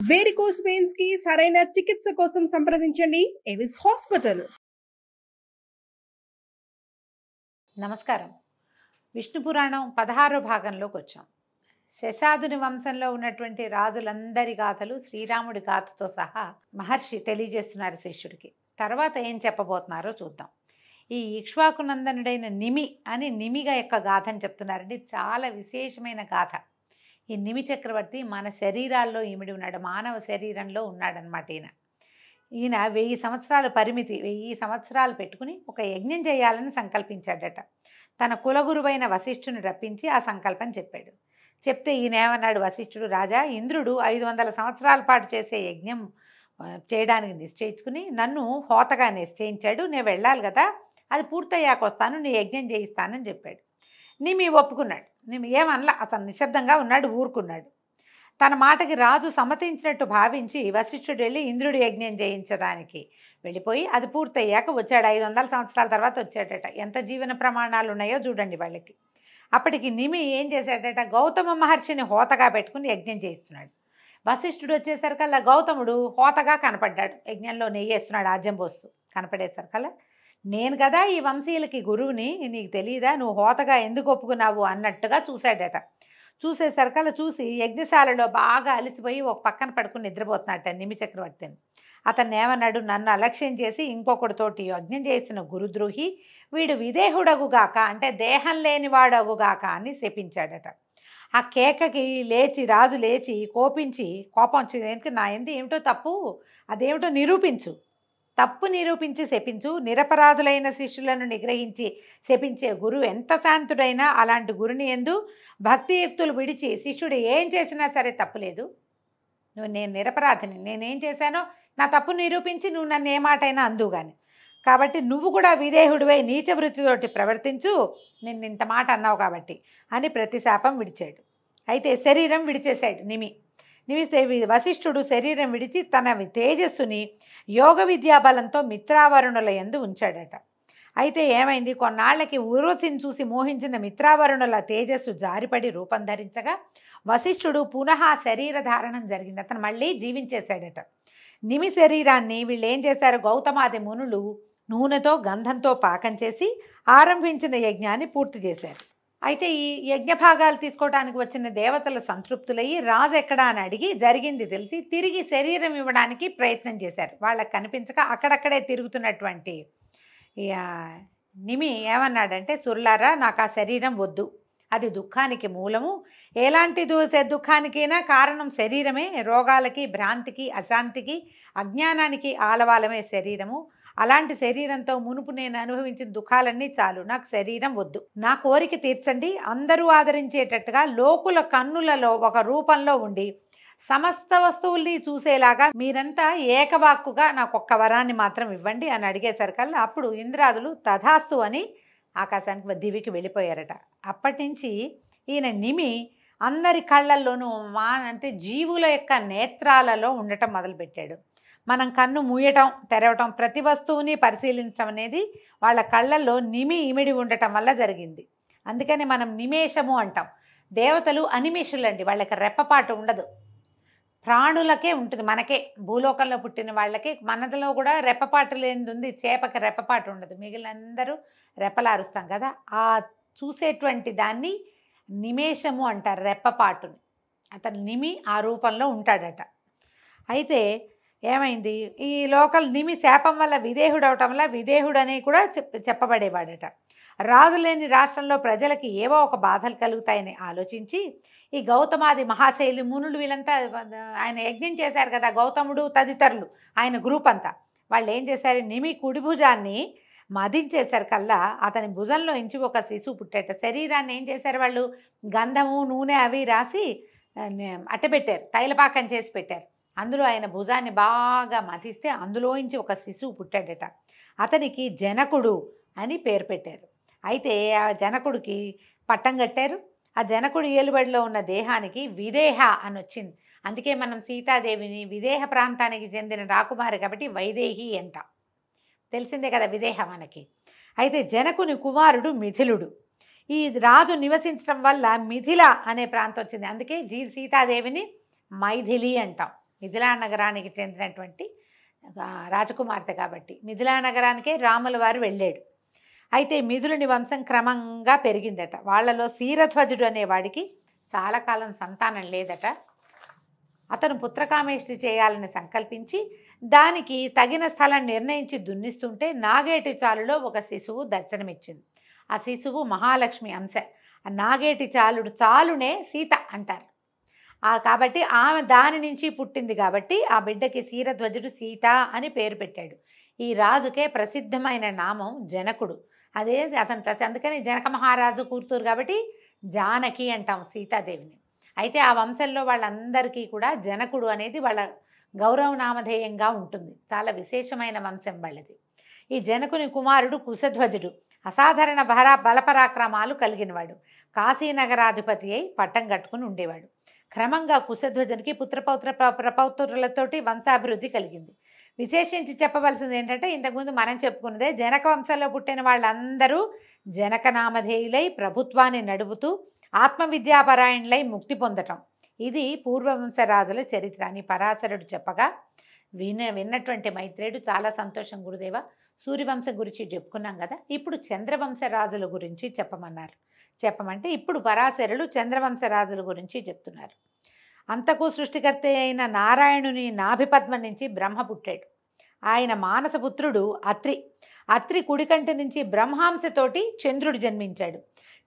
Varicose veins కి సరైన చికిత్స కోసం సంప్రదించండి ఎవిస్ హాస్పిటల్. నమస్కారం. విష్ణు పురాణం 16వ భాగంలోకి వచ్చాం. శశాదుని వంశంలో ఉన్నటువంటి రాజులందరి గాథలు శ్రీరాముడి గాథతో సహా మహర్షి తెలియజేస్తున్నారు శిష్యుడికి. తర్వాత ఏం చెప్పబోతున్నారో చూద్దాం. ఈ ఇక్ష్వాకునందనుడైన నిమిగా యొక్క గాథని చెప్తున్నారండి. చాలా విశేషమైన గాథ. ఈ నిమి చక్రవర్తి మన శరీరాల్లో ఇమిడి ఉన్నాడు, మానవ శరీరంలో ఉన్నాడనమాట. ఈయన 1000 సంవత్సరాల పరిమితి, 1000 సంవత్సరాలు పెట్టుకుని ఒక యజ్ఞం చేయాలని సంకల్పించాడట. తన కులగురువైన వశిష్ఠుని రప్పించి ఆ సంకల్పం చెప్పాడు. చెప్తే ఈయన ఏమన్నాడు వశిష్ఠుడు, రాజా, ఇంద్రుడు 500 సంవత్సరాల పాటు చేసే యజ్ఞం చేయడానికి నిశ్చయించుకుని నన్ను హోతగా నిశ్చయించాడు. నేను వెళ్ళాలి కదా, అది పూర్తయ్యాక వస్తాను, నీ యజ్ఞం చేయిస్తానని చెప్పాడు. నిమి ఒప్పుకున్నాడు. నిమి ఏమనలా, అతను నిశ్శబ్దంగా ఉన్నాడు, ఊరుకున్నాడు. తన మాటకి రాజు సమ్మతించినట్టు భావించి వశిష్ఠుడు వెళ్ళి ఇంద్రుడి యజ్ఞం చేయించడానికి వెళ్ళిపోయి అది పూర్తయ్యాక వచ్చాడు. 500 సంవత్సరాల తర్వాత వచ్చాడట. ఎంత జీవన ప్రమాణాలు ఉన్నాయో చూడండి వాళ్ళకి. అప్పటికి నిమి ఏం చేశాడట, గౌతమ మహర్షిని హోతగా పెట్టుకుని యజ్ఞం చేయిస్తున్నాడు. వశిష్ఠుడు వచ్చేసరికల్లా గౌతముడు హోతగా కనపడ్డాడు, యజ్ఞంలో నెయ్యేస్తున్నాడు, ఆజ్యం పోస్తూ కనపడేసరికల్లా, నేను కదా ఈ వంశీయులకి గురువుని, నీకు తెలియదా, నువ్వు హోతగా ఎందుకు ఒప్పుకున్నావు అన్నట్టుగా చూశాడట. చూసేసరికల్లా చూసి యజ్ఞశాలలో బాగా అలసిపోయి ఒక పక్కన పడుకుని నిద్రపోతున్నట్ట నిమి చక్రవర్తిని. అతన్ని ఏమన్నాడు, నన్ను అలక్ష్యం చేసి ఇంకొకటితోటి యజ్ఞం చేసిన గురుద్రోహి, వీడు విదేహుడగుగాక, అంటే దేహం లేనివాడగుగాక అని శపించాడట. ఆ కేకకి రాజు లేచి కోపం వచ్చింది. నా ఎందు ఏమిటో తప్పు, అదేమిటో నిరూపించు, తప్పు నిరూపించి శపించు. నిరపరాధులైన శిష్యులను నిగ్రహించి శపించే గురువు ఎంత శాంతుడైనా అలాంటి గురుని యందు భక్తియుక్తులు విడిచి శిష్యుడు ఏం చేసినా సరే తప్పులేదు. నేను నిరపరాధిని, నేనేం చేశానో నా తప్పు నిరూపించి నువ్వు నన్ను ఏ మాటైనా అందు కానీ, కాబట్టి నువ్వు కూడా విదేహుడివై నీచ వృత్తితోటి ప్రవర్తించు, నిన్ను ఇంత మాట అన్నావు కాబట్టి అని ప్రతిశాపం విడిచాడు. అయితే శరీరం విడిచేశాడు నిమి. వశిష్ఠుడు శరీరం విడిచి తన తేజస్సుని యోగ విద్యాబలంతో మిత్రావరుణుల యందు ఉంచాడట. అయితే ఏమైంది, కొన్నాళ్ళకి ఊర్వశిని చూసి మోహించిన మిత్రావరుణుల తేజస్సు జారిపడి రూపం ధరించగా వశిష్ఠుడు పునః శరీర ధారణం జరిగింది. అతను మళ్ళీ జీవించేశాడట. నిమి శరీరాన్ని వీళ్ళు ఏం చేశారు, గౌతమాది మునులు నూనెతో గంధంతో పాకం చేసి ఆరంభించిన యజ్ఞాన్ని పూర్తి చేశారు. అయితే ఈ యజ్ఞభాగాలు తీసుకోవడానికి వచ్చిన దేవతలు సంతృప్తులయ్యి రాజు ఎక్కడా అని అడిగి జరిగింది తెలిసి తిరిగి శరీరం ఇవ్వడానికి ప్రయత్నం చేశారు. వాళ్ళకి కనిపించక అక్కడక్కడే తిరుగుతున్నటువంటి నిమి ఏమన్నాడంటే, సుర్లారా, నాకు ఆ శరీరం వద్దు, అది దుఃఖానికి మూలము, ఎలాంటి దుఃఖానికైనా కారణం శరీరమే, రోగాలకి, భ్రాంతికి, అశాంతికి, అజ్ఞానానికి ఆలవాలమే శరీరము. అలాంటి శరీరంతో మునుపు నేను అనుభవించిన దుఃఖాలన్నీ చాలు, నాకు శరీరం వద్దు, నా కోరిక తీర్చండి. అందరూ ఆదరించేటట్టుగా లోకుల కన్నులలో ఒక రూపంలో ఉండి సమస్త వస్తువుల్ని చూసేలాగా మీరంతా ఏకవాక్కుగా నాకు ఒక్క వరాన్ని మాత్రం ఇవ్వండి అని అడిగేసరికల్లా అప్పుడు ఇంద్రాదులు తథాస్తు అని ఆకాశానికి దివికి వెళ్ళిపోయారట. అప్పటి నుంచి ఈయన నిమి అందరి కళ్ళల్లోనూ అంటే జీవుల యొక్క నేత్రాలలో ఉండటం మొదలుపెట్టాడు. మనం కన్ను మూయటం తెరవటం, ప్రతి వస్తువుని పరిశీలించడం అనేది వాళ్ళ కళ్ళల్లో నిమి ఇమిడి ఉండటం వల్ల జరిగింది. అందుకని మనం నిమేషము అంటాం. దేవతలు అనిమేషులండి, వాళ్ళకి రెప్పపాటు ఉండదు. ప్రాణులకే ఉంటుంది, మనకే భూలోకంలో పుట్టిన వాళ్ళకి. మనలో కూడా రెప్పపాటు లేనిది ఉంది, చేపకి రెప్పపాటు ఉండదు, మిగిలినందరూ రెప్పలారుస్తాం కదా. ఆ చూసేటువంటి దాన్ని నిమేషము అంటారు, రెప్పపాటుని. అతను నిమి ఆ రూపంలో ఉంటాడట. అయితే ఏమైంది, ఈ లోకల్ నిమి శాపం వల్ల విదేహుడు అవటం వల్ల విదేహుడని కూడా చెప్పబడేవాడట. రాజు లేని రాష్ట్రంలో ప్రజలకి ఏవో ఒక బాధలు కలుగుతాయని ఆలోచించి ఈ గౌతమాది మహాశైలి మునులు వీళ్ళంతా ఆయన యజ్ఞం చేశారు కదా, గౌతముడు తదితరులు ఆయన గ్రూప్ అంతా, వాళ్ళు ఏం చేశారు, నిమి కుడి భుజాన్ని మదించేశారు కల్లా అతని భుజంలో ఇంచి ఒక శిశువు పుట్టేట. శరీరాన్ని ఏం చేశారు వాళ్ళు, గంధము నూనె అవి రాసి అట్టబెట్టారు, తైలపాకం చేసి పెట్టారు. అందులో ఆయన భుజాన్ని బాగా మతిస్తే అందులోంచి ఒక శిశువు పుట్టాడట. అతనికి జనకుడు అని పేరు పెట్టారు. అయితే ఆ జనకుడికి పట్టం కట్టారు. ఆ జనకుడు ఏలుబడిలో ఉన్న దేహానికి విదేహ అని వచ్చింది. అందుకే మనం సీతాదేవిని విదేహ ప్రాంతానికి చెందిన రాకుమారి కాబట్టి వైదేహి అంట. తెలిసిందే కదా విదేహ మనకి. అయితే జనకుని కుమారుడు మిథిలుడు. ఈ రాజు నివసించడం వల్ల మిథిల అనే ప్రాంతం వచ్చింది. అందుకే సీతాదేవిని మైథిలి అంటాం. మిథిలా నగరానికి చెందినటువంటి రాజకుమార్తె కాబట్టి మిథిలా నగరానికే రాముల వారు వెళ్ళాడు. అయితే మిథులుని వంశం క్రమంగా పెరిగిందట. వాళ్ళలో శీరధ్వజుడు అనేవాడికి చాలా కాలం సంతానం లేదట. అతను పుత్రకామేష్టి చేయాలని సంకల్పించి దానికి తగిన స్థలం నిర్ణయించి దున్నిస్తుంటే నాగేటి చాలులో ఒక శిశువు దర్శనమిచ్చింది. ఆ శిశువు మహాలక్ష్మి అంశ. ఆ నాగేటి చాలునే సీత అంటారు. కాబట్టి ఆమె దాని నుంచి పుట్టింది కాబట్టి ఆ బిడ్డకి శీరధ్వజుడు సీత అని పేరు పెట్టాడు. ఈ రాజుకే ప్రసిద్ధమైన నామం జనకుడు. అదే అతను అందుకని జనక మహారాజు కూతురు కాబట్టి జానకి అంటాం సీతాదేవిని. అయితే ఆ వంశంలో వాళ్ళందరికీ కూడా జనకుడు అనేది వాళ్ళ గౌరవ నామధేయంగా ఉంటుంది. చాలా విశేషమైన వంశం వాళ్ళది. ఈ జనకుని కుమారుడు కుశధ్వజుడు అసాధారణ బలపరాక్రమాలు కలిగినవాడు. కాశీనగరాధిపతి అయి పట్టం కట్టుకుని ఉండేవాడు. క్రమంగా కుశధ్వజునికి ప్రపౌత్రులతోటి వంశాభివృద్ధి కలిగింది. విశేషించి చెప్పవలసింది ఏంటంటే ఇంతకుముందు మనం చెప్పుకున్నదే జనక వంశంలో పుట్టిన వాళ్ళందరూ జనక నామధేయులై ప్రభుత్వాన్ని నడుపుతూ ఆత్మవిద్యాపరాయణులై ముక్తి పొందటం. ఇది పూర్వవంశ రాజుల చరిత్ర అని పరాశరుడు చెప్పగా విన్నటువంటి మైత్రేయుడు చాలా సంతోషం గురుదేవ, సూర్యవంశం గురించి చెప్పుకున్నాం కదా, ఇప్పుడు చంద్రవంశ రాజుల గురించి చెప్పమన్నారు. చెప్పమంటే ఇప్పుడు పరాశరులు చంద్రవంశ రాజుల గురించి చెప్తున్నారు. అంతకు సృష్టికర్త అయిన నారాయణుని నాభిపద్మ నుంచి బ్రహ్మ పుట్టాడు. ఆయన మానసపుత్రుడు అత్రి కుడికంటి నుంచి బ్రహ్మాంశతోటి చంద్రుడు జన్మించాడు.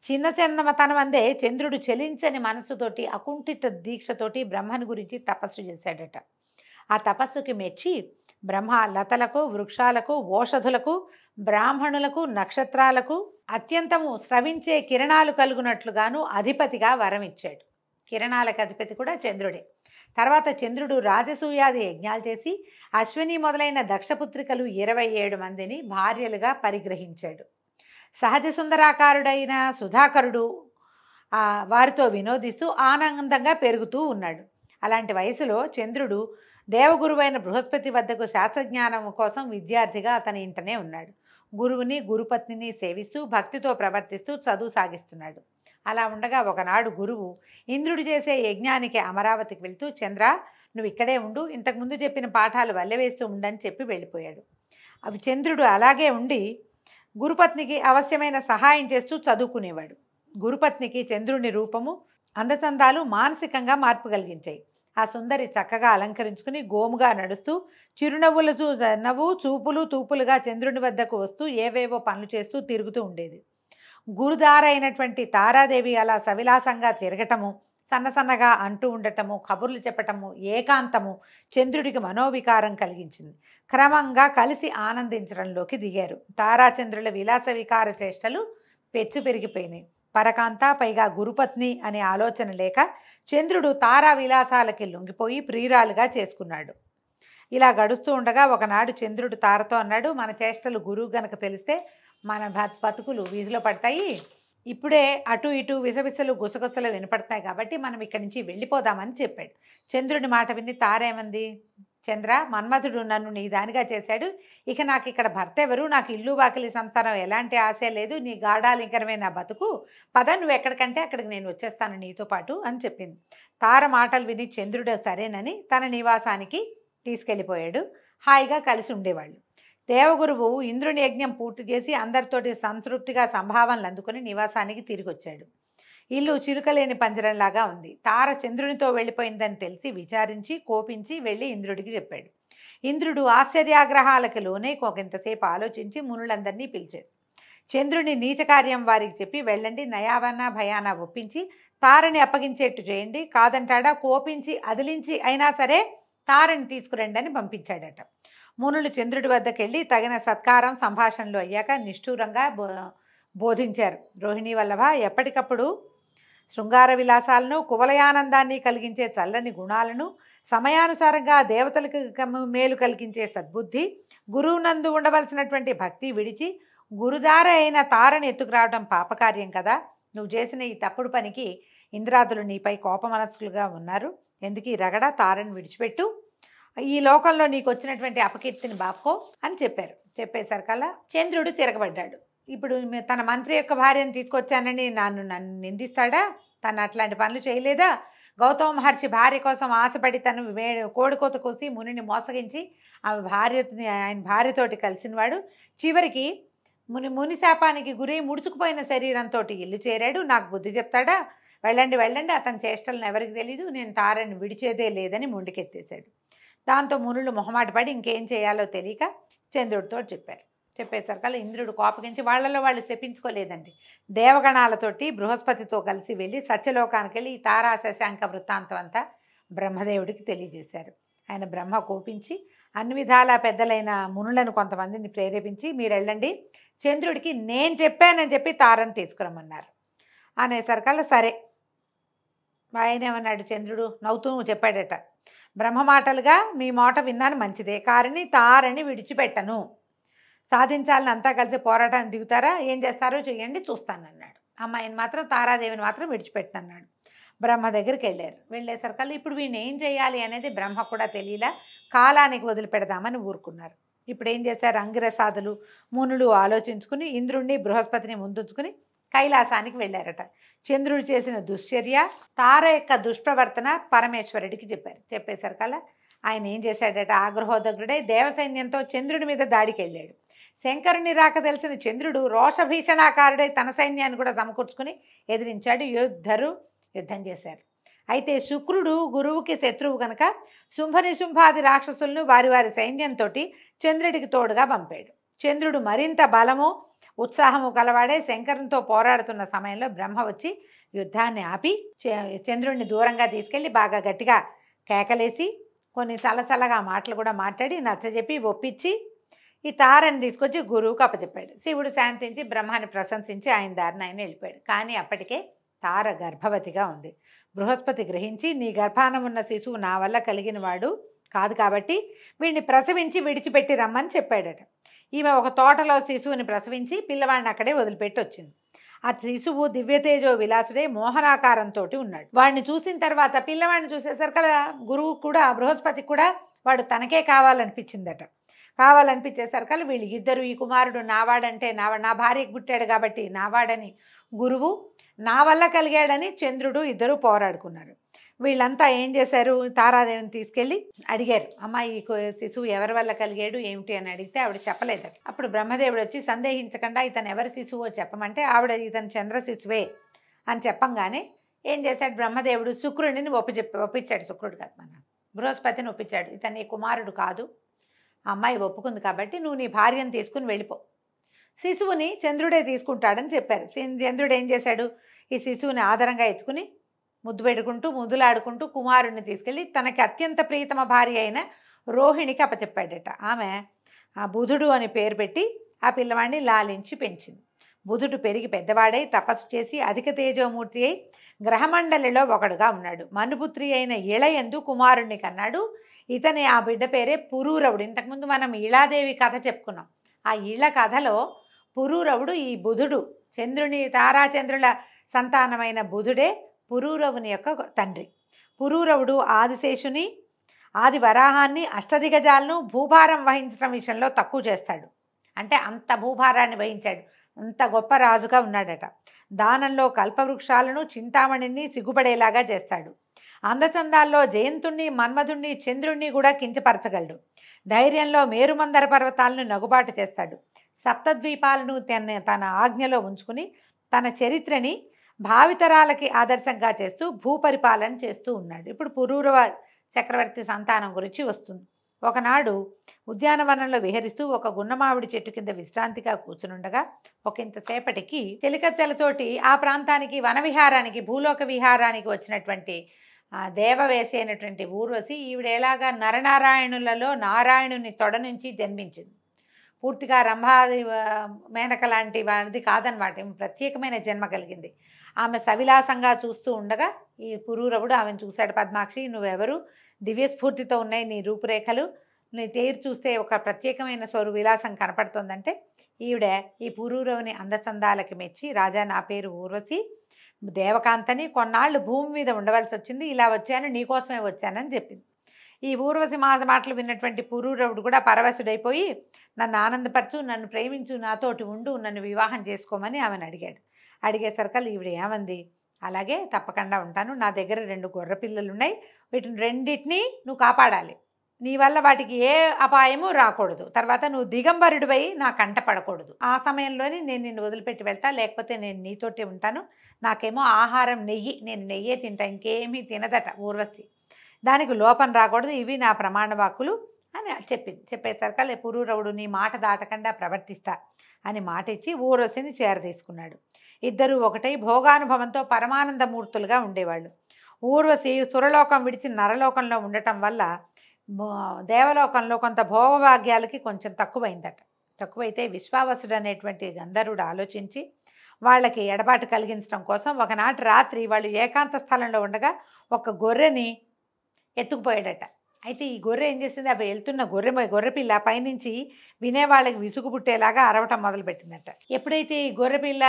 చిన్న చందమతనం అందే చంద్రుడు చెలించని మనసుతోటి అకుంఠిత దీక్షతోటి బ్రహ్మని గురించి తపస్సు చేశాడట. ఆ తపస్సుకి మెచ్చి బ్రహ్మ లతలకు, వృక్షాలకు, ఓషధులకు, బ్రాహ్మణులకు, నక్షత్రాలకు అత్యంతము స్రవించే కిరణాలు కలుగునట్లుగాను అధిపతిగా వరం ఇచ్చాడు. కిరణాలకు అధిపతి కూడా చంద్రుడే. తర్వాత చంద్రుడు రాజసూయాది యజ్ఞాలు చేసి అశ్విని మొదలైన దక్షపుత్రికలు 27 మందిని భార్యలుగా పరిగ్రహించాడు. సహజ సుందరాకారుడైన సుధాకరుడు వారితో వినోదిస్తూ ఆనందంగా పెరుగుతూ ఉన్నాడు. అలాంటి వయసులో చంద్రుడు దేవగురువైన బృహస్పతి వద్దకు శాస్త్రజ్ఞానం కోసం విద్యార్థిగా అతని ఇంటనే ఉన్నాడు. గురువుని గురుపత్నిని సేవిస్తూ భక్తితో ప్రవర్తిస్తూ చదువు సాగిస్తున్నాడు. అలా ఉండగా ఒకనాడు గురువు ఇంద్రుడు చేసే యజ్ఞానికి అమరావతికి వెళ్తూ, చంద్ర నువ్వు ఇక్కడే ఉండు, ఇంతకుముందు చెప్పిన పాఠాలు వల్లెవేస్తూ ఉండని చెప్పి వెళ్ళిపోయాడు. అవి చంద్రుడు అలాగే ఉండి గురుపత్నికి అవశ్యమైన సహాయం చేస్తూ చదువుకునేవాడు. గురుపత్నికి చంద్రుని రూపము, అందచందాలు మానసికంగా మార్పు కలిగించాయి. ఆ సుందరి చక్కగా అలంకరించుకుని గోముగా నడుస్తూ చిరునవ్వులతో చూపులు తూపులుగా చంద్రుని వద్దకు వస్తూ ఏవేవో పనులు చేస్తూ తిరుగుతూ ఉండేది. గురుదార అయినటువంటి తారాదేవి అలా సవిలాసంగా తిరగటము, సన్నసన్నగా అంటూ ఉండటము, కబుర్లు చెప్పటము, ఏకాంతము చంద్రుడికి మనోవికారం కలిగించింది. క్రమంగా కలిసి ఆనందించడంలోకి దిగారు. తారాచంద్రుల విలాస వికార చేష్టలు పెచ్చు పెరిగిపోయినాయి. పరకాంత పైగా గురుపత్ని అనే ఆలోచన లేక చంద్రుడు తారా విలాసాలకి లొంగిపోయి ప్రియురాలుగా చేసుకున్నాడు. ఇలా గడుస్తూ ఉండగా ఒకనాడు చంద్రుడు తారతో అన్నాడు, మన చేష్టలు గురువు గనక తెలిస్తే మన బతుకులు వీధిలో పడతాయి. ఇప్పుడే అటు ఇటు విసవిసలు గుసగుసలు వినపడతాయి కాబట్టి మనం ఇక్కడి నుంచి వెళ్ళిపోదామని చెప్పాడు. చంద్రుడి మాట విని తారేమంది, చంద్ర మన్మధుడు నన్ను నీ దానిగా చేశాడు, ఇక నాకు ఇక్కడ భర్త ఎవరు, నాకు ఇల్లు వాకిలి సంసారం ఎలాంటి ఆశ లేదు, నీ గాఢాలింకరమే నా బతుకు, పద నువ్వు ఎక్కడికంటే అక్కడికి నేను వచ్చేస్తాను నీతో పాటు అని చెప్పింది. తార మాటలు విని చంద్రుడు సరేనని తన నివాసానికి తీసుకెళ్ళిపోయాడు. హాయిగా కలిసి ఉండేవాళ్ళు. దేవగురువు ఇంద్రుని యజ్ఞం పూర్తి చేసి అందరితోటి సంతృప్తిగా సంభావనలు అందుకుని నివాసానికి తిరిగి వచ్చాడు. ఇల్లు చిలుకలేని పంజరంలాగా ఉంది. తార చంద్రునితో వెళ్ళిపోయిందని తెలిసి విచారించి కోపించి వెళ్ళి ఇంద్రుడికి చెప్పాడు. ఇంద్రుడు ఆశ్చర్యాగ్రహాలకు లోనే కొంతసేపు ఆలోచించి మునులందరినీ పిలిచాడు. చంద్రుని నీచకార్యం వారికి చెప్పి వెళ్ళండి, నయావన్నా భయానా ఒప్పించి తారని అప్పగించేట్టు చేయండి, కాదంటాడా కోపించి అదిలించి అయినా సరే తారని తీసుకురండి అని పంపించాడట. మునులు చంద్రుడి వద్దకు వెళ్ళి తగిన సత్కారం సంభాషణలు అయ్యాక నిష్ఠూరంగా బోధించారు. రోహిణీ వల్లభ, ఎప్పటికప్పుడు శృంగార విలాసాలను, కువలయానందాన్ని కలిగించే చల్లని గుణాలను, సమయానుసారంగా దేవతలకు మేలు కలిగించే సద్బుద్ధి, గురువునందు ఉండవలసినటువంటి భక్తి విడిచి గురుదార అయిన తారని ఎత్తుకురావడం పాపకార్యం కదా. నువ్వు చేసిన ఈ తప్పుడు పనికి ఇంద్రాదులు నీపై కోపమనస్కులుగా ఉన్నారు. ఎందుకు ఈ రగడ, తారని విడిచిపెట్టు, ఈ లోకంలో నీకు వచ్చినటువంటి అపకీర్తిని బాపుకో అని చెప్పారు. చెప్పేసరికల్లా చంద్రుడు తిరగబడ్డాడు. ఇప్పుడు తన మంత్రి యొక్క భార్యను తీసుకొచ్చానని నన్ను నిందిస్తాడా, తను అట్లాంటి పనులు చేయలేదా, గౌతమ మహర్షి భార్య కోసం ఆశపడి తను కోడికోత కోసి మునిని మోసగించి ఆయన భార్యతోటి కలిసినవాడు చివరికి ముని శాపానికి గురై ముడుచుకుపోయిన శరీరంతో ఇల్లు చేరాడు. నాకు బుద్ధి చెప్తాడా, వెళ్ళండి వెళ్ళండి, అతని చేష్టలను ఎవరికి తెలీదు, నేను తారని విడిచేదే లేదని ముందుకెత్తేశాడు. దాంతో మునులు మొహమాటపడి ఇంకేం చేయాలో తెలియక చంద్రుడితో చెప్పేసరికల్లా ఇంద్రుడు కోపగించి వాళ్ళలో వాళ్ళు శపించుకోలేదండి. దేవగణాలతోటి బృహస్పతితో కలిసి వెళ్ళి సత్యలోకానికి వెళ్ళి ఈ తారా శశాంక వృత్తాంతం అంతా బ్రహ్మదేవుడికి తెలియజేశారు. ఆయన బ్రహ్మ కోపించి అన్ని విధాల పెద్దలైన మునులను కొంతమందిని ప్రేరేపించి మీరు వెళ్ళండి, చంద్రుడికి నేను చెప్పానని చెప్పి తారని తీసుకురమ్మన్నారు. అనేసరికల్లా సరే. ఆయన ఏమన్నాడు, చంద్రుడు నవ్వుతూ చెప్పాడట, బ్రహ్మ మాటలుగా మీ మాట విన్నాను మంచిదే, కానీ తారని విడిచిపెట్టను. సాధించాలని అంతా కలిసి పోరాటాన్ని దిగుతారా, ఏం చేస్తారో చేయండి చూస్తానన్నాడు. అమ్మాయిని మాత్రం తారాదేవిని మాత్రం విడిచిపెట్టనన్నాడు. బ్రహ్మ దగ్గరికి వెళ్ళారు. వెళ్ళేసరికల్లా ఇప్పుడు వీడిని ఏం చేయాలి అనేది బ్రహ్మ కూడా తెలియలా, కాలానికి వదిలిపెడదామని ఊరుకున్నారు. ఇప్పుడు ఏం చేశారు, అంగిరసాదులు మునులు ఆలోచించుకుని ఇంద్రుణ్ణి బృహస్పతిని ముందుంచుకుని కైలాసానికి వెళ్ళారట. చంద్రుడు చేసిన దుశ్చర్య, తార యొక్క దుష్ప్రవర్తన పరమేశ్వరుడికి చెప్పేసరికల్లా ఆయన ఏం చేశాడట, ఆగ్రహోదగ్రుడై దేవసైన్యంతో చంద్రుడి మీద దాడికి వెళ్ళాడు. శంకరుని రాక తెలిసిన చంద్రుడు రోషభీషణాకారుడై తన సైన్యాన్ని కూడా సమకూర్చుకుని ఎదిరించాడు. యుద్ధం చేశారు. అయితే శుక్రుడు గురువుకి శత్రువు కనుక శుంభాది రాక్షసులను వారి వారి సైన్యంతో చంద్రుడికి తోడుగా పంపాడు. చంద్రుడు మరింత బలము ఉత్సాహము కలవాడే శంకరునితో పోరాడుతున్న సమయంలో బ్రహ్మ వచ్చి యుద్ధాన్ని ఆపి చంద్రుడిని దూరంగా తీసుకెళ్ళి బాగా గట్టిగా కేకలేసి కొన్ని చల్లచల్లగా మాటలు కూడా మాట్లాడి నచ్చజెప్పి ఒప్పించి ఈ తారని తీసుకొచ్చి గురువుకు అప్పచెప్పాడు. శివుడు శాంతించి బ్రహ్మాన్ని ప్రశంసించి ఆయన దారిని ఆయన వెళ్ళిపోయాడు. కానీ అప్పటికే తార గర్భవతిగా ఉంది. బృహస్పతి గ్రహించి నీ గర్భాన ఉన్న శిశువు నా వల్ల కలిగిన వాడు కాదు కాబట్టి వీడిని ప్రసవించి విడిచిపెట్టి రమ్మని చెప్పాడట. ఈమె ఒక తోటలో శిశువుని ప్రసవించి పిల్లవాడిని అక్కడే వదిలిపెట్టి వచ్చింది. ఆ శిశువు దివ్యతేజో విలాసుడే మోహనాకారంతో ఉన్నాడు. వాడిని చూసిన తర్వాత పిల్లవాడిని చూసేసరికల్లా గురువు కూడా బృహస్పతికి కూడా వాడు తనకే కావాలనిపించేసరికల్లా వీళ్ళు ఇద్దరు ఈ కుమారుడు నావాడంటే నా భార్యకు పుట్టాడు కాబట్టి నావాడని గురువు, నా వల్ల కలిగాడని చంద్రుడు ఇద్దరు పోరాడుకున్నారు. వీళ్ళంతా ఏం చేశారు, తారాదేవిని తీసుకెళ్ళి అడిగారు, అమ్మ ఈ శిశువు ఎవరి వల్ల కలిగాడు ఏమిటి అని అడిగితే ఆవిడ చెప్పలేదట. అప్పుడు బ్రహ్మదేవుడు వచ్చి సందేహించకుండా ఇతను ఎవరి శిశువో చెప్పమంటే ఆవిడ ఇతను చంద్ర శిశువే అని చెప్పంగానే ఏం చేశాడు బ్రహ్మదేవుడు, శుక్రుడిని ఒప్పించాడు. శుక్రుడు కాదు, మన బృహస్పతిని ఒప్పించాడు. ఇతను నీ కుమారుడు కాదు, ఆ అమ్మాయి ఒప్పుకుంది కాబట్టి నువ్వు నీ భార్యను తీసుకుని వెళ్ళిపో, శిశువుని చంద్రుడే తీసుకుంటాడని చెప్పారు. చంద్రుడు ఏం చేశాడు, ఈ శిశువుని ఆదరంగా ఎత్తుకుని ముద్దులాడుకుంటూ కుమారుడిని తీసుకెళ్ళి తనకి అత్యంత ప్రియతమ భార్య అయిన రోహిణికి అప్పచెప్పాడట. ఆమె ఆ బుధుడు అని పేరు పెట్టి ఆ పిల్లవాడిని లాలించి పెంచింది. బుధుడు పెరిగి పెద్దవాడై తపస్సు చేసి అధిక తేజోమూర్తి అయి గ్రహమండలిలో ఒకడుగా ఉన్నాడు. మనుపుత్రి అయిన ఇళయందు కుమారుణ్ణి కన్నాడు. ఇతని ఆ బిడ్డ పేరే పురూరవుడు. ఇంతకుముందు మనం ఇళాదేవి కథ చెప్పుకున్నాం. ఆ ఇళ కథలో పురూరవుడు ఈ బుధుడు, తారాచంద్రుల సంతానమైన బుధుడే పురూరవుని యొక్క తండ్రి. పురూరవుడు ఆదిశేషుని, ఆది వరాహాన్ని, అష్టదిగజాలను భూభారం వహించడం విషయంలో తక్కువ చేస్తాడు. అంటే అంత భూభారాన్ని వహించాడు, అంత గొప్ప రాజుగా ఉన్నాడట. దానంలో కల్పవృక్షాలను, చింతామణిని సిగ్గుపడేలాగా చేస్తాడు. అందచందాల్లో జయంతుణ్ణి, మన్మధుణ్ణి, చంద్రుణ్ణి కూడా కించపరచగలడు. ధైర్యంలో మేరుమందర పర్వతాలను నగుబాటు చేస్తాడు. సప్తద్వీపాలను తన ఆజ్ఞలో ఉంచుకుని తన చరిత్రని భావితరాలకి ఆదర్శంగా చేస్తూ భూపరిపాలన చేస్తూ ఉన్నాడు. ఇప్పుడు పురూరవ చక్రవర్తి సంతానం గురించి వస్తుంది. ఒకనాడు ఉద్యానవనంలో విహరిస్తూ ఒక గున్నమావిడి చెట్టు కింద విశ్రాంతిగా కూర్చునుండగా ఒకంతసేపటికి చెలికత్తెలతోటి ఆ ప్రాంతానికి వనవిహారానికి, భూలోక విహారానికి వచ్చినటువంటి దేవవేసి అయినటువంటి ఊర్వశి, ఈవిడ ఎలాగా నరనారాయణులలో నారాయణుని తొడ నుంచి జన్మించింది. పూర్తిగా రంభాది మేనక లాంటి వారిది కాదనమాట, ప్రత్యేకమైన జన్మ కలిగింది. ఆమె సవిలాసంగా చూస్తూ ఉండగా ఈ పురూరవుడు ఆమెను చూశాడు. పద్మాక్షి, నువ్వెవరు, దివ్యస్ఫూర్తితో ఉన్నాయి నీ రూపురేఖలు, నీ తేరు చూస్తే ఒక ప్రత్యేకమైన విలాసం కనపడుతుందంటే ఈవిడ ఈ పురూరవుని అందచందాలకి మెచ్చి, రాజా నా పేరు ఊర్వశి, దేవకాంతని, కొన్నాళ్ళు భూమి మీద ఉండవలసి వచ్చింది, ఇలా వచ్చాను, నీకోసమే వచ్చానని చెప్పింది. ఈ ఊర్వశి మాటలు విన్నటువంటి పురూరవుడు కూడా పరవశుడైపోయి నన్ను ఆనందపరచు, నన్ను ప్రేమించు, నాతోటి ఉండు, నన్ను వివాహం చేసుకోమని ఆమెను అడిగాడు. అడిగేసరికల్లా ఈవిడ ఏమంది, అలాగే తప్పకుండా ఉంటాను. నా దగ్గర 2 గొర్రె పిల్లలు ఉన్నాయి. వీటిని రెండిటిని నువ్వు కాపాడాలి. నీ వల్ల వాటికి ఏ అపాయము రాకూడదు. తర్వాత నువ్వు దిగంబరుడివై నా కంట పడకూడదు. ఆ సమయంలోనే నేను నిన్ను వదిలిపెట్టి వెళ్తా, లేకపోతే నేను నీతోటే ఉంటాను. నాకేమో ఆహారం నెయ్యి, నేను నెయ్యే తింటా, ఇంకేమీ తినదట ఊర్వశి. దానికి లోపం రాకూడదు, ఇవి నా ప్రమాణ వాక్కులు అని చెప్పింది. చెప్పేసరికి పురూరవుడు నీ మాట దాటకుండా ప్రవర్తిస్తా అని మాట ఇచ్చి ఊర్వశిని చేరదీసుకున్నాడు. ఇద్దరూ ఒకటై భోగానుభవంతో పరమానందమూర్తులుగా ఉండేవాళ్ళు. ఊర్వశి సురలోకం విడిచి నరలోకంలో ఉండటం వల్ల దేవలోకంలో కొంత భోగభాగ్యాలకి కొంచెం తక్కువైతే విశ్వావసుడు అనేటువంటి గంధర్వుడు ఆలోచించి వాళ్ళకి ఎడబాటు కలిగించడం కోసం ఒకనాటి రాత్రి వాళ్ళు ఏకాంత స్థలంలో ఉండగా ఒక గొర్రెని ఎత్తుకుపోయాడట. అయితే ఈ గొర్రె ఏం చేసింది, అవి వెళ్తున్న గొర్రెపిల్ల పైనుంచి వినేవాళ్ళకి విసుగు పుట్టేలాగా అరవటం మొదలుపెట్టిందట. ఎప్పుడైతే ఈ గొర్రెపిల్ల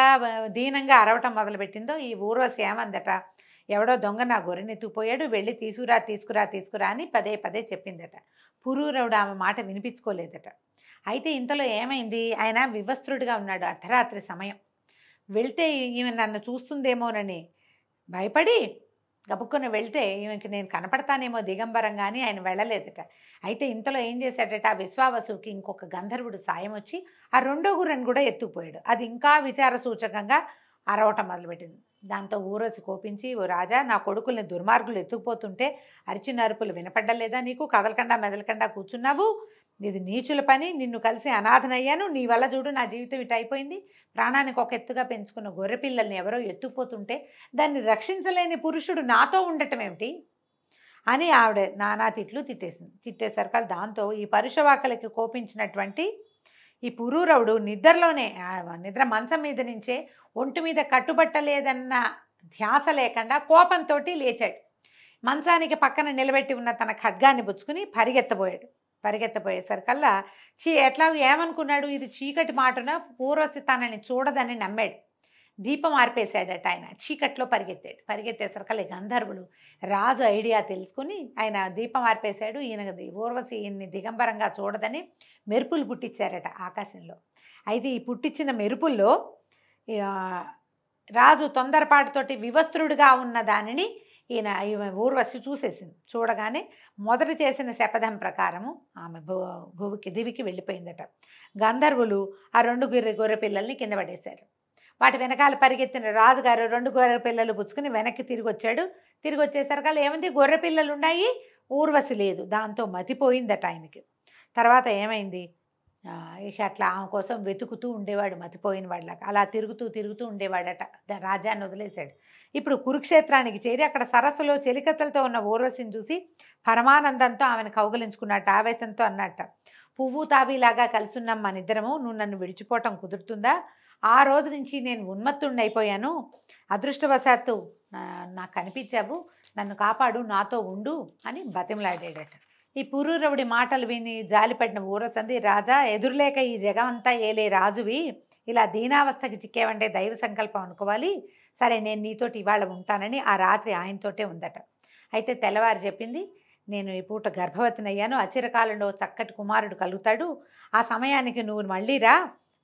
దీనంగా అరవటం మొదలుపెట్టిందో ఈ ఊర్వశి ఏమందట, ఎవడో దొంగ నా గొర్రెని ఎత్తుకుపోయాడు, వెళ్ళి తీసుకురా అని పదే చెప్పిందట. పురూరవుడు ఆమె మాట వినిపించుకోలేదట. అయితే ఇంతలో ఏమైంది, ఆయన వివస్త్రుడిగా ఉన్నాడు. అర్ధరాత్రి సమయం. వెళ్తే ఈమె నన్ను చూస్తుందేమోనని భయపడి గబుక్కుని వెళ్తే ఈమెకి నేను కనపడతానేమో దిగంబరంగా అని ఆయన వెళ్ళలేదట. అయితే ఇంతలో ఏం చేశాడట, ఆ విశ్వావసుకి ఇంకొక గంధర్వుడు సాయం వచ్చి ఆ 2వ గుర్రెని కూడా ఎత్తుకుపోయాడు. అది ఇంకా విచార సూచకంగా అరవటం మొదలుపెట్టింది. దాంతో ఊర్వశి కోపించి, ఓ రాజా, నా కొడుకుల్ని దుర్మార్గులు ఎత్తుకుపోతుంటే అరిచిన అరుపులు వినపడ్డలేదా నీకు? కదలకుండా మెదలకుండా కూర్చున్నావు. ఇది నీచుల పని. నిన్ను కలిసి అనాథనయ్యాను. నీ వల్ల చూడు నా జీవితం ఇటు అయిపోయింది. ప్రాణానికి ఒక ఎత్తుగా పెంచుకున్న గొర్రె పిల్లల్ని ఎవరో ఎత్తుకుపోతుంటే దాన్ని రక్షించలేని పురుషుడు నాతో ఉండటం ఏమిటి అని ఆవిడ నానా తిట్లు తిట్టేసరికి దాంతో ఈ పరుషవాకలకి కోపించినటువంటి ఈ పురూరవుడు నిద్ర మంచం మీద నుంచే ఒంటి మీద కట్టుబట్టలేదన్న ధ్యాస లేకుండా కోపంతో లేచాడు. మంచానికి పక్కన నిలబెట్టి ఉన్న తన ఖడ్గాన్ని పుచ్చుకుని పరిగెత్తపోయేసరికల్లా ఎట్లా ఏమనుకున్నాడు, ఇది చీకటి మాటున ఊర్వశి తనని చూడదని నమ్మాడు. దీపం ఆర్పేశాడట. ఆయన చీకట్లో పరిగెత్తేసరికల్లా గంధర్వులు రాజు ఐడియా తెలుసుకుని ఆయన దీపం ఆర్పేశాడు. ఊర్వశి ఈయన్ని దిగంబరంగా చూడదని మెరుపులు పుట్టించారట ఆకాశంలో. అయితే ఈ పుట్టించిన మెరుపుల్లో రాజు తొందరపాటుతోటి వివస్త్రుడిగా ఉన్న దానిని ఈమె ఊర్వశి చూసేసింది. చూడగానే మొదట చేసిన శపథం ప్రకారము ఆమె దివికి వెళ్ళిపోయిందట. గంధర్వులు ఆ 2 గొర్రె పిల్లల్ని కింద పడేశారు. వాటి వెనకాల పరిగెత్తిన రాజుగారు 2 గొర్రె పిల్లలు పుచ్చుకుని వెనక్కి తిరిగి వచ్చేసరికి ఏమైంది, గొర్రె పిల్లలు ఉన్నాయి, ఊర్వశి లేదు. దాంతో మతిపోయిందట ఆయనకి. తర్వాత ఏమైంది, ఇక అట్లా ఆమె కోసం వెతుకుతూ ఉండేవాడు మతిపోయిన వాళ్ళకి. అలా తిరుగుతూ ఉండేవాడట. రాజ్యాన్ని వదిలేశాడు. ఇప్పుడు కురుక్షేత్రానికి చేరి అక్కడ సరస్సులో చెలికత్తలతో ఉన్న ఊర్వశిని చూసి పరమానందంతో ఆమెను కౌగలించుకున్నట్టు ఆవేశంతో అన్నట్ట, పువ్వు తాబీలాగా కలిసున్నాం మన ఇద్దరము, నువ్వు నన్ను విడిచిపోవటం కుదురుతుందా? ఆ రోజు నుంచి నేను ఉన్మత్తుడిని అయిపోయాను. అదృష్టవశాత్తు నాకు కనిపించావు, నన్ను కాపాడు, నాతో ఉండు అని బతిమలాడాడట. ఈ పురూరవుడి మాటలు విని జాలిపడిన ఊరసంది, రాజా, ఎదురులేక ఈ జగమంతా ఏలే రాజువి, ఇలా దీనావస్థకి చిక్కేవంటే దైవ సంకల్పం అనుకోవాలి. సరే, నేను నీతోటి ఇవాళ ఉంటానని ఆ రాత్రి ఆయనతోటే ఉందట. అయితే తెల్లవారు చెప్పింది, నేను ఈ పూట గర్భవతినయ్యాను, అచిరకాలంలో చక్కటి కుమారుడు కలుగుతాడు, ఆ సమయానికి నువ్వు మళ్ళీ రా,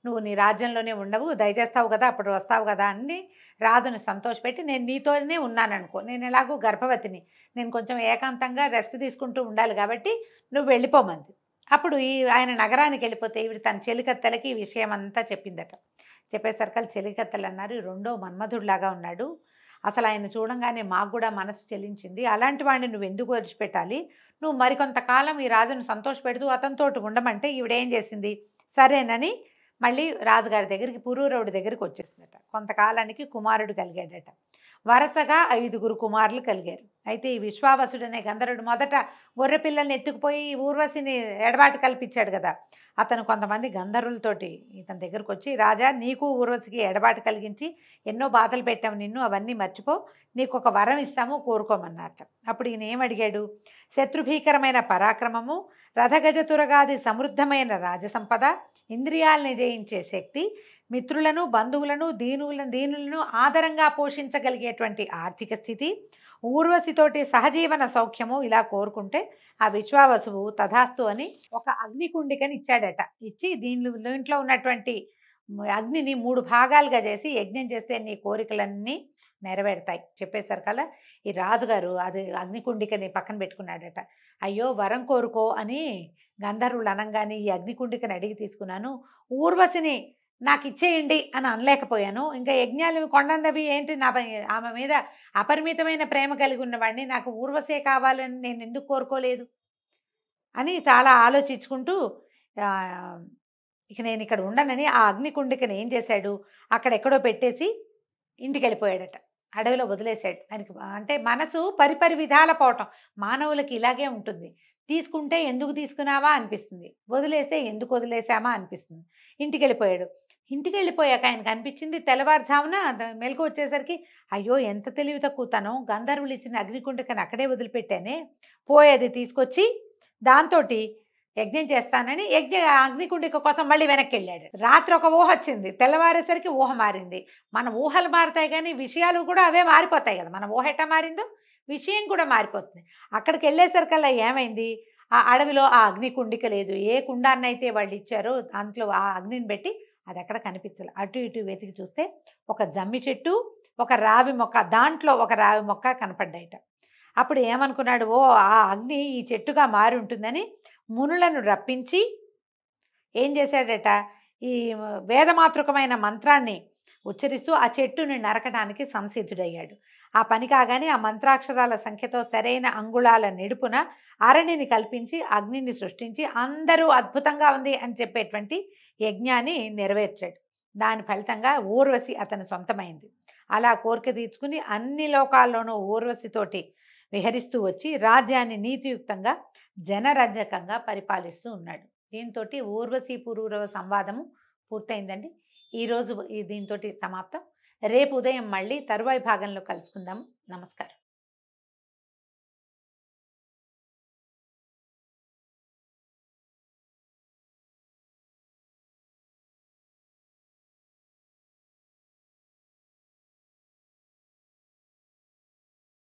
నువ్వు నీ రాజ్యంలోనే ఉండవు, దయచేస్తావు కదా, అప్పుడు వస్తావు కదా అని రాజుని సంతోషపెట్టి, నేను నీతోనే ఉన్నాననుకో, నేను ఎలాగో గర్భవతిని, నేను కొంచెం ఏకాంతంగా రెస్ట్ తీసుకుంటూ ఉండాలి కాబట్టి నువ్వు వెళ్ళిపోమంది. అప్పుడు ఆయన నగరానికి వెళ్ళిపోతే ఈవిడ తన చెలికత్తెలకి ఈ విషయం అంతా చెప్పిందట. చెప్పేసరికి చెలికత్తెలు అన్నారు, 2వ మన్మధుడిలాగా ఉన్నాడు, అసలు ఆయన చూడంగానే మాకు కూడా మనసు చెల్లించింది, అలాంటి వాడిని నువ్వు ఎందుకు వదిలిపెట్టాలి, నువ్వు మరికొంతకాలం ఈ రాజును సంతోషపెడుతూ అతనితో ఉండమంటే ఈవిడేం చేసింది, సరేనని మళ్ళీ రాజుగారి దగ్గరికి, పురూరవుడి దగ్గరికి వచ్చేసిందట. కొంతకాలానికి కుమారుడు కలిగాడట. వరుసగా 5 కుమారులు కలిగారు. అయితే ఈ విశ్వావసుడు అనే గంధర్వుడు మొదట గొర్రె పిల్లల్ని ఎత్తుకుపోయి ఊర్వశిని ఎడబాటు కల్పించాడు కదా, అతను కొంతమంది గంధర్వులతోటి ఇతని దగ్గరకు వచ్చి, రాజా, నీకు ఊర్వశికి ఎడబాటు కలిగించి ఎన్నో బాధలు పెట్టాము నిన్ను, అవన్నీ మర్చిపో, నీకు ఒక వరం ఇస్తాము, కోరుకోమన్నట్ట. అప్పుడు ఈయన ఏమడిగాడు, శత్రుభీకరమైన పరాక్రమము, రథగజ తురగాది సమృద్ధమైన రాజసంపద, ఇంద్రియాలని జయించే శక్తి, మిత్రులను బంధువులను దీనులను ఆదరంగా పోషించగలిగేటువంటి ఆర్థిక స్థితి, ఊర్వశితోటి సహజీవన సౌఖ్యము ఇలా కోరుకుంటే ఆ విశ్వావసువు తథాస్తు అని ఒక అగ్నికుండికని ఇచ్చాడట. ఇచ్చి దీంట్లో ఉన్నటువంటి అగ్నిని 3 భాగాలుగా చేసి యజ్ఞం చేస్తే నీ కోరికలన్నీ నెరవేరుతాయి చెప్పేశారు కదా. ఈ రాజుగారు అది అగ్నికుండికని పక్కన పెట్టుకున్నాడట. అయ్యో వరం కోరుకో అని గంధర్వులు అనంగానే ఈ అగ్నికుండికని అడిగి తీసుకున్నాను. ఊర్వశిని నాకు ఇచ్చేయండి అని అనలేకపోయాను. ఇంకా యజ్ఞాలు కొండన్నవి ఏంటి ఆమె మీద అపరిమితమైన ప్రేమ కలిగి ఉన్నవాడిని, నాకు ఊర్వశే కావాలని నేను ఎందుకు కోరుకోలేదు అని చాలా ఆలోచించుకుంటూ ఇక నేను ఇక్కడ ఉండనని ఆ అగ్నికుండికని ఏం చేశాడు, అక్కడెక్కడో పెట్టేసి ఇంటికి వెళ్ళిపోయాడట. అడవిలో వదిలేశాడు. ఆయనకి అంటే మనసు పరిపరి విధాల పోవటం మానవులకి ఇలాగే ఉంటుంది. తీసుకుంటే ఎందుకు తీసుకున్నావా అనిపిస్తుంది, వదిలేస్తే ఎందుకు వదిలేసామా అనిపిస్తుంది. ఇంటికి వెళ్ళిపోయాడు. ఇంటికి వెళ్ళిపోయాక ఆయనకు అనిపించింది తెల్లవారుజామున మెలకు వచ్చేసరికి అయ్యో ఎంత తెలివి తక్కువతాను, గంధర్వులు ఇచ్చిన అగ్నికుండికని అక్కడే వదిలిపెట్టానే, పోయేది తీసుకొచ్చి దాంతో యజ్ఞం చేస్తానని అగ్నికుండిక కోసం మళ్ళీ వెనక్కి వెళ్ళాడు. రాత్రి ఒక ఊహ వచ్చింది, తెల్లవారేసరికి ఊహ మారింది. మన ఊహలు మారుతాయి కానీ విషయాలు కూడా అవే మారిపోతాయి కదా. మన ఊహ ఎట్టా మారిందో విషయం కూడా మారిపోతుంది. అక్కడికి వెళ్ళేసరికల్లా ఏమైంది, ఆ అడవిలో ఆ అగ్నికుండిక లేదు. ఏ కుండాన్నైతే వాళ్ళు ఇచ్చారో దాంట్లో ఆ అగ్నిని పెట్టి అది ఎక్కడ కనిపించాలి. అటు ఇటు వెతికి చూస్తే ఒక జమ్మి చెట్టు, ఒక రావి మొక్క, దాంట్లో ఒక రావి మొక్క కనపడ్డాయిట. అప్పుడు ఏమనుకున్నాడు, ఓ ఆ అగ్ని ఈ చెట్టుగా మారి ఉంటుందని మునులను రప్పించి ఏం చేశాడట, ఈ వేదమాతృకమైన మంత్రాన్ని ఉచ్చరిస్తూ ఆ చెట్టుని నరకడానికి సంసిద్ధుడయ్యాడు. ఆ పని కాగానే ఆ మంత్రాక్షరాల సంఖ్యతో సరైన అంగుళాల నిడుపున అరణిని కల్పించి అగ్నిని సృష్టించి అందరూ అద్భుతంగా ఉంది అని చెప్పేటువంటి యజ్ఞాన్ని నెరవేర్చాడు. దాని ఫలితంగా ఊర్వశి అతని సొంతమైంది. అలా కోరిక తీర్చుకుని అన్ని లోకాల్లోనూ ఊర్వశితోటి విహరిస్తూ వచ్చి రాజ్యాన్ని నీతియుక్తంగా జనరంజకంగా పరిపాలిస్తూ ఉన్నాడు. దీంతో ఊర్వశీ పురూరవ సంవాదము పూర్తయిందండి. ఈరోజు దీంతో సమాప్తం. రేపు ఉదయం మళ్ళీ తరువాయి భాగంలో కలుసుకుందాము. నమస్కారం.